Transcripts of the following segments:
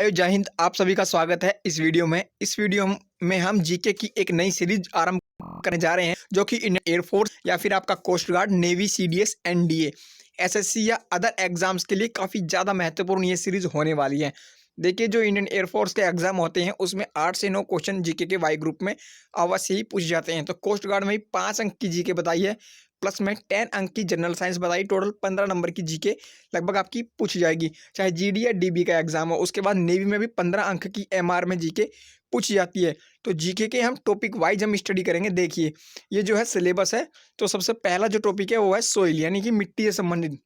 जय हिंद। आप सभी का स्वागत है इस वीडियो में। इस वीडियो में हम जीके की एक नई सीरीज आरंभ करने जा रहे हैं, जो कि इंडियन एयरफोर्स या फिर आपका coast guard, navy, CDS, NDA, SSC या अदर एग्जाम्स के लिए काफ़ी ज़्यादा महत्वपूर्ण ये सीरीज होने वाली है। देखिए, जो इंडियन एयरफोर्स के एग्जाम होते हैं उसमें 8 से 9 क्वेश्चन जीके के वाई ग्रुप में अवश्य ही पूछे जाते हैं। तो कोस्ट गार्ड में भी 5 अंक की जीके बताई है, प्लस में 10 अंक की जनरल साइंस बताई। टोटल 15 नंबर की जीके लगभग आपकी पूछी जाएगी, चाहे जीडी या डीबी का एग्जाम हो। उसके बाद नेवी में भी 15 अंक की एमआर में जीके पूछी जाती है। तो जीके के हम टॉपिक वाइज हम स्टडी करेंगे। देखिए, ये जो है सिलेबस है। तो सबसे पहला जो टॉपिक है वो है सोइल, यानी कि मिट्टी से संबंधित।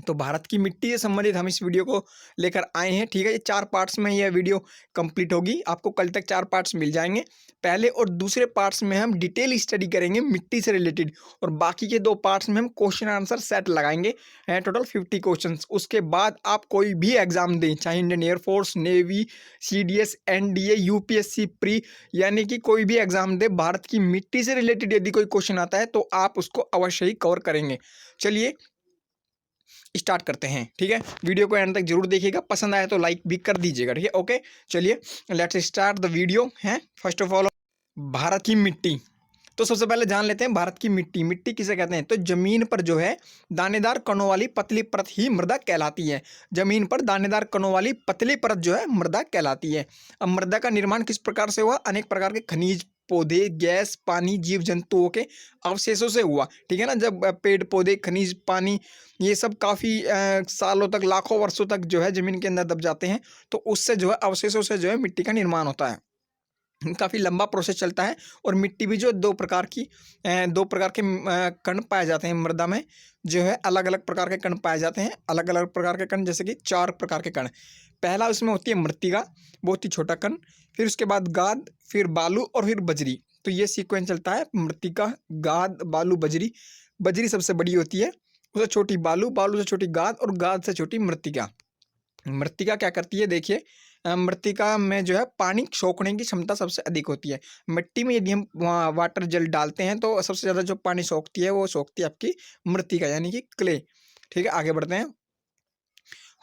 तो भारत की मिट्टी से संबंधित हम इस वीडियो को लेकर आए हैं। ठीक है, ये 4 पार्ट्स में यह वीडियो कंप्लीट होगी। आपको कल तक 4 पार्ट्स मिल जाएंगे। पहले और दूसरे पार्ट्स में हम डिटेल स्टडी करेंगे मिट्टी से रिलेटेड, और बाकी के 2 पार्ट्स में हम क्वेश्चन आंसर सेट लगाएंगे। Total 50 questions. उसके बाद आप कोई भी एग्जाम दें, चाहे Indian air force, navy, CDS, NDA, UPSC pre, यानी कि कोई भी एग्जाम दे, भारत की मिट्टी से रिलेटेड यदि कोई क्वेश्चन आता है तो आप उसको अवश्य ही कवर करेंगे। चलिए स्टार्ट करते हैं। ठीक है, वीडियो को एंड तक जरूर देखिएगा। पसंद आए तो लाइक भी कर दीजिएगा। ठीक है, ओके। चलिए लेट्स स्टार्ट द वीडियो। है फर्स्ट ऑफ ऑल भारत की मिट्टी। तो सबसे पहले जान लेते हैं भारत की मिट्टी। मिट्टी किसे कहते हैं? तो जमीन पर जो है दानेदार कणों वाली पतली परत ही मृदा कहलाती है। जमीन पर दानेदार कणों वाली पतली परत जो है मृदा कहलाती है। अब मृदा का निर्माण किस प्रकार से हुआ? अनेक प्रकार के खनिज, पौधे, गैस, पानी, जीव जंतुओं के अवशेषों से हुआ। ठीक है ना, जब पेड़ पौधे, खनिज, पानी, ये सब काफ़ी सालों तक, लाखों वर्षों तक जो है जमीन के अंदर दब जाते हैं, तो उससे जो है अवशेषों से जो है मिट्टी का निर्माण होता है। काफ़ी लंबा प्रोसेस चलता है। और मिट्टी भी जो 2 प्रकार की 2 प्रकार के कण पाए जाते हैं मृदा में। जो है अलग अलग प्रकार के कण पाए जाते हैं। अलग अलग प्रकार के कण, जैसे कि 4 प्रकार के कण। पहला उसमें होती है मृत्तिका, बहुत ही छोटा कण। फिर उसके बाद गाद, फिर बालू और फिर बजरी। तो ये सीक्वेंस चलता है: मृत्तिका, गाद, बालू, बजरी। बजरी सबसे बड़ी होती है, उससे छोटी बालू, बालू से छोटी गाद और गाद से छोटी मृत्तिका। मृत्तिका क्या करती है? देखिए, मृत्तिका में जो है पानी सोखने की क्षमता सबसे अधिक होती है। मिट्टी में यदि हम वाटर जल डालते हैं तो सबसे ज़्यादा जो पानी सोखती है वो सोखती है आपकी मृत्तिका, यानी कि क्ले। ठीक है, आगे बढ़ते हैं।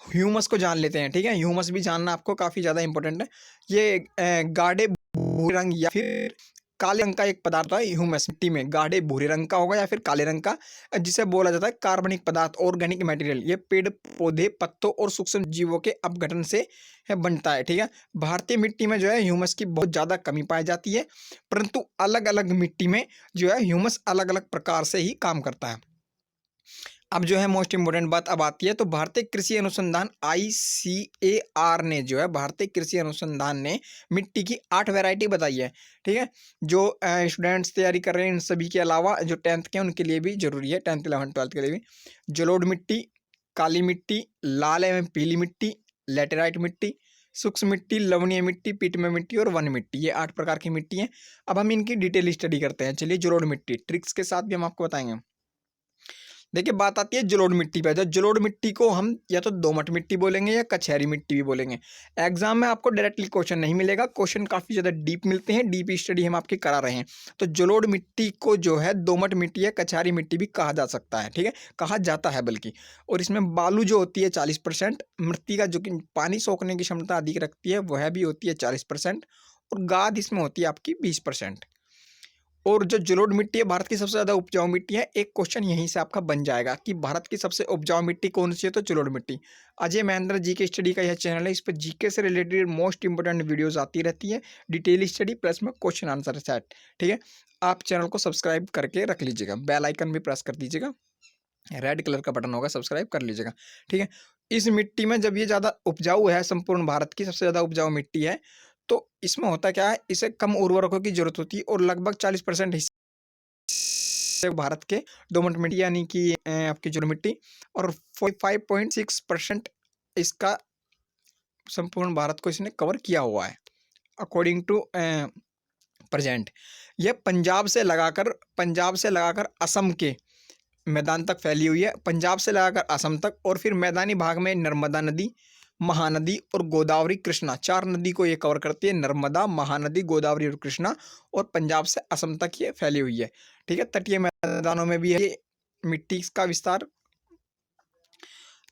ह्यूमस को जान लेते हैं। ठीक है, ह्यूमस भी जानना आपको काफ़ी ज़्यादा इंपॉर्टेंट है। ये गाढ़े भूरे रंग या फिर काले रंग का एक पदार्थ है। ह्यूमस मिट्टी में गाढ़े भूरे रंग का होगा या फिर काले रंग का, जिसे बोला जाता है कार्बनिक पदार्थ, ऑर्गेनिक मटेरियल। ये पेड़ पौधे, पत्तों और सूक्ष्म जीवों के अपघटन से बनता है। ठीक है, भारतीय मिट्टी में जो है ह्यूमस की बहुत ज़्यादा कमी पाई जाती है, परंतु अलग अलग मिट्टी में जो है ह्यूमस अलग अलग प्रकार से ही काम करता है। अब जो है मोस्ट इम्पोर्टेंट बात अब आती है। तो भारतीय कृषि अनुसंधान ICAR ने जो है, भारतीय कृषि अनुसंधान ने मिट्टी की 8 वैरायटी बताई है। ठीक है, जो स्टूडेंट्स तैयारी कर रहे हैं इन सभी के अलावा जो 10th के उनके लिए भी जरूरी है, 10th 11th 12th के लिए भी। जलोढ़ मिट्टी, काली मिट्टी, लाल एवं पीली मिट्टी, लेटेराइट मिट्टी, सूक्ष्म मिट्टी, लवणीय मिट्टी, पीटमय मिट्टी और वन मिट्टी। ये 8 प्रकार की मिट्टी हैं। अब हम इनकी डिटेल स्टडी करते हैं। चलिए, जलोढ़ मिट्टी ट्रिक्स के साथ भी हम आपको बताएंगे। देखिए, बात आती है जलोढ़ मिट्टी पे। तो जलोढ़ मिट्टी को हम या तो दोमट मिट्टी बोलेंगे या कछैरी मिट्टी भी बोलेंगे। एग्जाम में आपको डायरेक्टली क्वेश्चन नहीं मिलेगा, क्वेश्चन काफ़ी ज़्यादा डीप मिलते हैं। डीप स्टडी हम आपकी करा रहे हैं। तो जलोढ़ मिट्टी को जो है दोमट मिट्टी या कछैरी मिट्टी भी कहा जा सकता है। ठीक है, कहा जाता है बल्कि। और इसमें बालू जो होती है 40%, मृत्तिका जो कि पानी सोखने की क्षमता अधिक रखती है वह भी होती है 40%, और गाद इसमें होती है आपकी 20%। और जो जलोढ़ मिट्टी है भारत की सबसे ज़्यादा उपजाऊ मिट्टी है। एक क्वेश्चन यहीं से आपका बन जाएगा कि भारत की सबसे उपजाऊ मिट्टी कौन सी है? तो जलोढ़ मिट्टी। अजय महेंद्र जी के स्टडी का यह चैनल है, इस पर जीके से रिलेटेड मोस्ट इंपोर्टेंट वीडियोस आती रहती है, डिटेल स्टडी प्लस में क्वेश्चन आंसर सेट। ठीक है, आप चैनल को सब्सक्राइब करके रख लीजिएगा, बेल आइकन भी प्रेस कर दीजिएगा, रेड कलर का बटन होगा, सब्सक्राइब कर लीजिएगा। ठीक है, इस मिट्टी में जब ये ज़्यादा उपजाऊ है, संपूर्ण भारत की सबसे ज़्यादा उपजाऊ मिट्टी है, तो इसमें होता क्या है, इसे कम उर्वरकों की जरूरत होती है और लगभग 40% हिस्से भारत के दोमट मिट्टी यानी कि आपकी जलोढ़ मिट्टी, और 45.6% इसका संपूर्ण भारत को इसने कवर किया हुआ है अकॉर्डिंग टू प्रेजेंट। यह पंजाब से लगाकर असम के मैदान तक फैली हुई है। पंजाब से लगाकर असम तक, और फिर मैदानी भाग में नर्मदा नदी, महानदी और गोदावरी, कृष्णा, 4 नदी को ये कवर करती है। नर्मदा, महानदी, गोदावरी और कृष्णा, और पंजाब से असम तक ये फैली हुई है। ठीक है, तटीय मैदानों में भी है ये मिट्टी का विस्तार।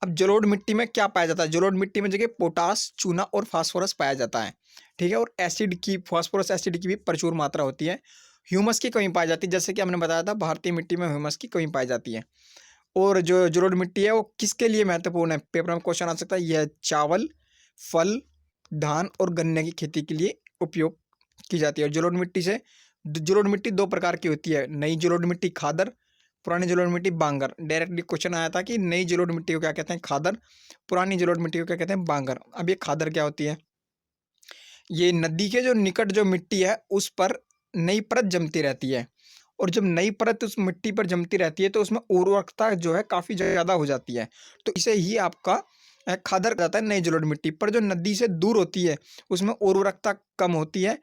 अब जलोढ़ मिट्टी में क्या पाया जाता है? जलोढ़ मिट्टी में देखिए पोटास, चूना और फास्फोरस पाया जाता है, ठीक है। और एसिड की, फास्फोरस एसिड की भी प्रचुर मात्रा होती है। ह्यूमस की कमी पाई जाती है, जैसे कि हमने बताया था भारतीय मिट्टी में ह्यूमस की कमी पाई जाती है। और जो जलोढ़ मिट्टी है वो किसके लिए महत्वपूर्ण है? पेपर में क्वेश्चन आ सकता है। यह चावल, फल, धान और गन्ने की खेती के लिए उपयोग की जाती है। और जलोढ़ मिट्टी से, जलोढ़ मिट्टी दो प्रकार की होती है, नई जलोढ़ मिट्टी खादर, पुरानी जलोढ़ मिट्टी बांगर। डायरेक्टली क्वेश्चन आया था कि नई जलोढ़ मिट्टी को क्या कहते हैं? खादर। पुरानी जलोढ़ मिट्टी को क्या कहते हैं? बांगर। अब ये खादर क्या होती है? ये नदी के जो निकट जो मिट्टी है उस पर नई परत जमती रहती है, और जब नई परत उस मिट्टी पर जमती रहती है तो उसमें उर्वरकता जो है काफ़ी ज़्यादा हो जाती है। तो इसे ही आपका खादर कहा जाता है नई जलोढ़ मिट्टी। पर जो नदी से दूर होती है उसमें उर्वरकता कम होती है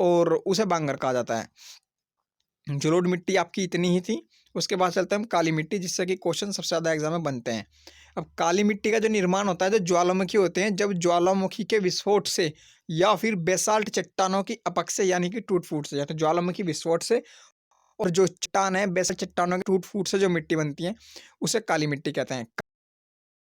और उसे बांगर कहा जाता है। जलोढ़ मिट्टी आपकी इतनी ही थी। उसके बाद चलते हैं हम काली मिट्टी, जिससे कि क्वेश्चन सबसे ज़्यादा एग्जाम में बनते हैं। अब काली मिट्टी का जो निर्माण होता है, जो ज्वालामुखी होते हैं, जब ज्वालामुखी के विस्फोट से या फिर बेसाल्ट चट्टानों की अपक से, यानी कि टूट फूट से, या तो ज्वालामुखी विस्फोट से और जो चट्टान है बेसाल्ट चट्टानों के टूट फूट से जो मिट्टी बनती है उसे काली मिट्टी कहते हैं।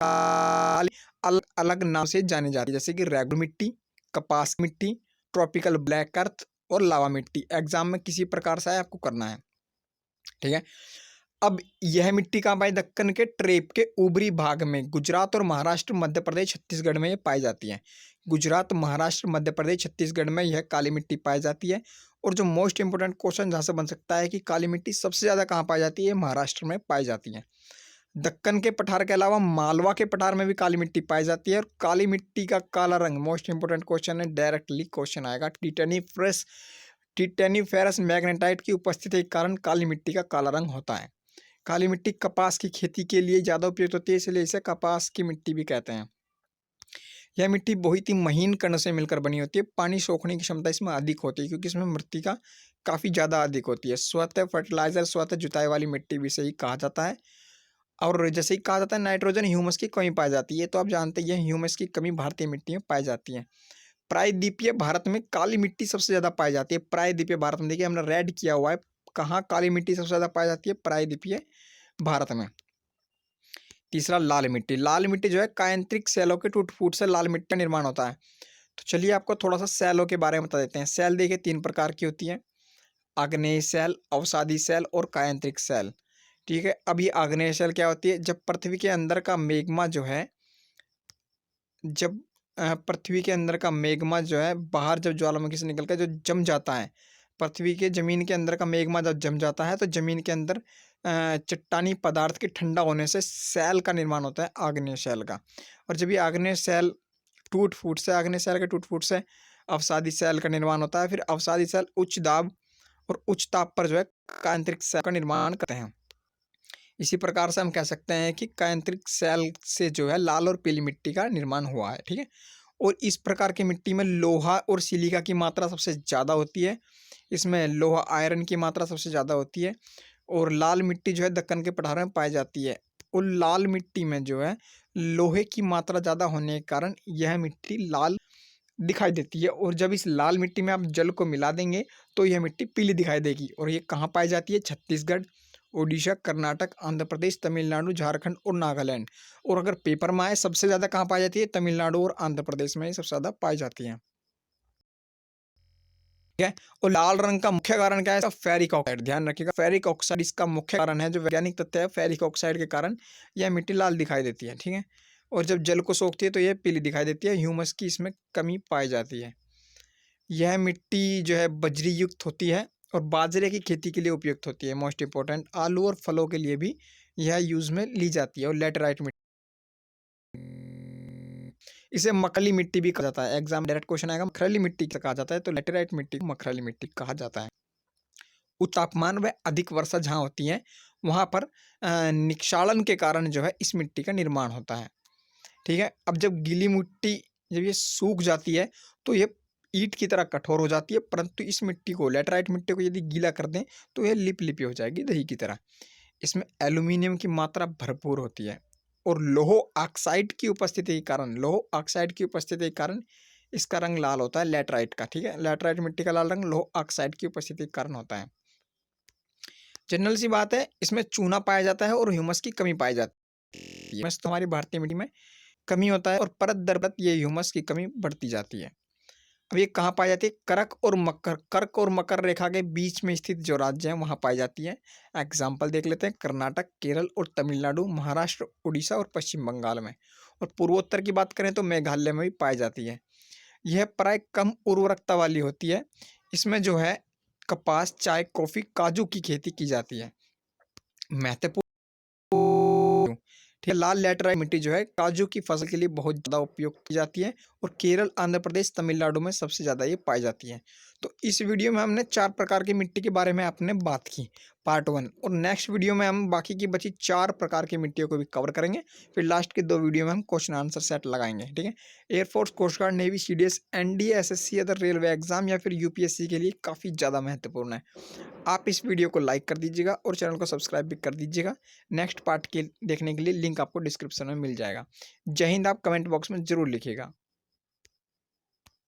काली अलग अलग नाम से जानी जाती है, जैसे कि रेगुलर मिट्टी, कपास मिट्टी, ट्रॉपिकल ब्लैक अर्थ और लावा मिट्टी। एग्जाम में किसी प्रकार से आपको करना है, ठीक है। अब यह मिट्टी कहाँ पाई? दक्कन के ट्रेप के ऊपरी भाग में गुजरात और महाराष्ट्र, मध्य प्रदेश, छत्तीसगढ़ में ये पाई जाती है। गुजरात, महाराष्ट्र, मध्य प्रदेश, छत्तीसगढ़ में यह काली मिट्टी पाई जाती है। और जो मोस्ट इंपोर्टेंट क्वेश्चन जहाँ से बन सकता है कि काली मिट्टी सबसे ज़्यादा कहाँ पाई जाती है? महाराष्ट्र में पाई जाती है। दक्कन के पठार के अलावा मालवा के पठार में भी काली मिट्टी पाई जाती है। और काली मिट्टी का काला रंग, मोस्ट इंपोर्टेंट क्वेश्चन है, डायरेक्टली क्वेश्चन आएगा। टिटेनिफेरस मैग्नेटाइट की उपस्थिति के कारण काली मिट्टी का काला रंग होता है। काली मिट्टी कपास की खेती के लिए ज़्यादा उपयुक्त होती है, इसलिए इसे कपास की मिट्टी भी कहते हैं। यह मिट्टी बहुत ही महीन कण से मिलकर बनी होती है। पानी सोखने की क्षमता इसमें अधिक होती है, क्योंकि इसमें मृत्तिका काफ़ी ज़्यादा अधिक होती है। स्वतः फर्टिलाइजर, स्वतः जुताई वाली मिट्टी भी इसे ही कहा जाता है। और जैसे ही कहा जाता है नाइट्रोजन, ह्यूमस की कमी पाई जाती है, तो आप जानते हैं ह्यूमस की कमी भारतीय मिट्टी में पाई जाती है। प्रायद्वीपीय भारत में काली मिट्टी सबसे ज़्यादा पाई जाती है। प्रायद्वीपीय भारत में देखिए हमने रेड किया हुआ है, कहाँ काली मिट्टी सबसे ज़्यादा पाई जाती है? प्रायद्वीपीय भारत में। तीसरा लाल मिट्टी। लाल मिट्टी जो है कायांतरिक सेलों के टूट फूट से लाल मिट्टी का निर्माण होता है। तो चलिए आपको थोड़ा सा सेलों के बारे में बता देते हैं। सेल देखिए 3 प्रकार की होती है, आग्नेय सेल, अवसादी सेल और कायांतरिक सेल, ठीक है। अब ये आग्नेय सेल क्या होती है? जब पृथ्वी के अंदर का मैग्मा जो है, जब पृथ्वी के अंदर का मैग्मा जो है बाहर जब ज्वालामुखी से निकल कर जो जम जाता है, पृथ्वी के ज़मीन के अंदर का मैग्मा जब जम जाता है तो ज़मीन के अंदर चट्टानी पदार्थ के ठंडा होने से सेल का निर्माण होता है, आग्नेय सेल का। और जब ये आग्नेय सेल टूट फूट से, आग्नेय सेल के टूट फूट से अवसादी सेल का निर्माण होता है। फिर अवसादी सेल उच्च दाब और उच्च ताप पर जो है कायांतरिक सेल का निर्माण करते हैं। इसी प्रकार से हम कह सकते हैं कि कायांतरिक सेल से जो है लाल और पीली मिट्टी का निर्माण हुआ है, ठीक है। और इस प्रकार की मिट्टी में लोहा और सिलिका की मात्रा सबसे ज़्यादा होती है। इसमें लोहा आयरन की मात्रा सबसे ज़्यादा होती है। और लाल मिट्टी जो है दक्कन के पठार में पाई जाती है। और लाल मिट्टी में जो है लोहे की मात्रा ज़्यादा होने के कारण यह मिट्टी लाल दिखाई देती है। और जब इस लाल मिट्टी में आप जल को मिला देंगे तो यह मिट्टी पीली दिखाई देगी। और ये कहाँ पाई जाती है? छत्तीसगढ़, ओडिशा, कर्नाटक, आंध्र प्रदेश, तमिलनाडु, झारखंड और नागालैंड। और अगर पेपर में आए सबसे ज़्यादा कहाँ पाई जाती है? तमिलनाडु और आंध्र प्रदेश में ही सबसे ज़्यादा पाई जाती है, ठीक है। और लाल रंग का मुख्य कारण क्या है? इसका फेरिक ऑक्साइड। ध्यान रखिएगा, फेरिक ऑक्साइड इसका मुख्य कारण है, जो वैज्ञानिक तथ्य है। फेरिक ऑक्साइड के कारण यह मिट्टी लाल दिखाई देती है, ठीक है। और जब जल को सोखती है तो यह पीली दिखाई देती है। ह्यूमस की इसमें कमी पाई जाती है। यह मिट्टी जो है बजरी युक्त होती है और बाजरे की खेती के लिए उपयुक्त होती है। मोस्ट इंपॉर्टेंट, आलू और फलों के लिए भी यह यूज में ली जाती है। और लेटराइट मिट्टी, इसे मखरली मिट्टी भी कहा जाता है। एग्जाम डायरेक्ट क्वेश्चन आएगा, मखरली मिट्टी कहा जाता है, तो लेटराइट मिट्टी को मखरली मिट्टी कहा जाता है। उच्च तापमान व अधिक वर्षा जहाँ होती है वहाँ पर निक्षालन के कारण जो है इस मिट्टी का निर्माण होता है, ठीक है। अब जब गीली मिट्टी जब ये सूख जाती है तो ये ईंट की तरह कठोर हो जाती है, परंतु इस मिट्टी को, लेटराइट मिट्टी को यदि गीला कर दें तो यह लिपलिपी हो जाएगी, दही की तरह। इसमें एल्यूमिनियम की मात्रा भरपूर होती है। और लोह ऑक्साइड की उपस्थिति के कारण, लोह ऑक्साइड की उपस्थिति के कारण इसका रंग लाल होता है, लेटराइट का, ठीक है। लेटराइट मिट्टी का लाल रंग लोह ऑक्साइड की उपस्थिति के कारण होता है। जनरल सी बात है, इसमें चूना पाया जाता है और ह्यूमस की कमी पाई जाती ह्यूमस तो हमारी भारतीय मिट्टी में कमी होता है और परत दर परत ये ह्यूमस की कमी बढ़ती जाती है। अब ये कहाँ पाई जाती है? कर्क और मकर रेखा के बीच में स्थित जो राज्य हैं वहाँ पाई जाती है। एग्जाम्पल देख लेते हैं, कर्नाटक, केरल और तमिलनाडु, महाराष्ट्र, उड़ीसा और पश्चिम बंगाल में। और पूर्वोत्तर की बात करें तो मेघालय में भी पाई जाती है। यह प्राय कम उर्वरकता वाली होती है। इसमें जो है कपास, चाय, कॉफी, काजू की खेती की जाती है। महत्वपूर्ण, ठीक है, लाल लैटेराइट मिट्टी जो है काजू की फसल के लिए बहुत ज़्यादा उपयोग की जाती है और केरल, आंध्र प्रदेश, तमिलनाडु में सबसे ज़्यादा ये पाई जाती है। तो इस वीडियो में हमने 4 प्रकार की मिट्टी के बारे में आपने बात की, पार्ट 1। और नेक्स्ट वीडियो में हम बाकी की बची 4 प्रकार की मिट्टियों को भी कवर करेंगे। फिर लास्ट के 2 वीडियो में हम क्वेश्चन आंसर सेट लगाएंगे, ठीक है। Air force, coast guard, navy, CDS, NDA, SSC, other railway exam या फिर यूपीएससी के लिए काफ़ी ज़्यादा महत्वपूर्ण है। आप इस वीडियो को लाइक कर दीजिएगा और चैनल को सब्सक्राइब भी कर दीजिएगा। नेक्स्ट पार्ट के देखने के लिए लिंक आपको डिस्क्रिप्शन में मिल जाएगा। जय हिंद, आप कमेंट बॉक्स में ज़रूर लिखिएगा।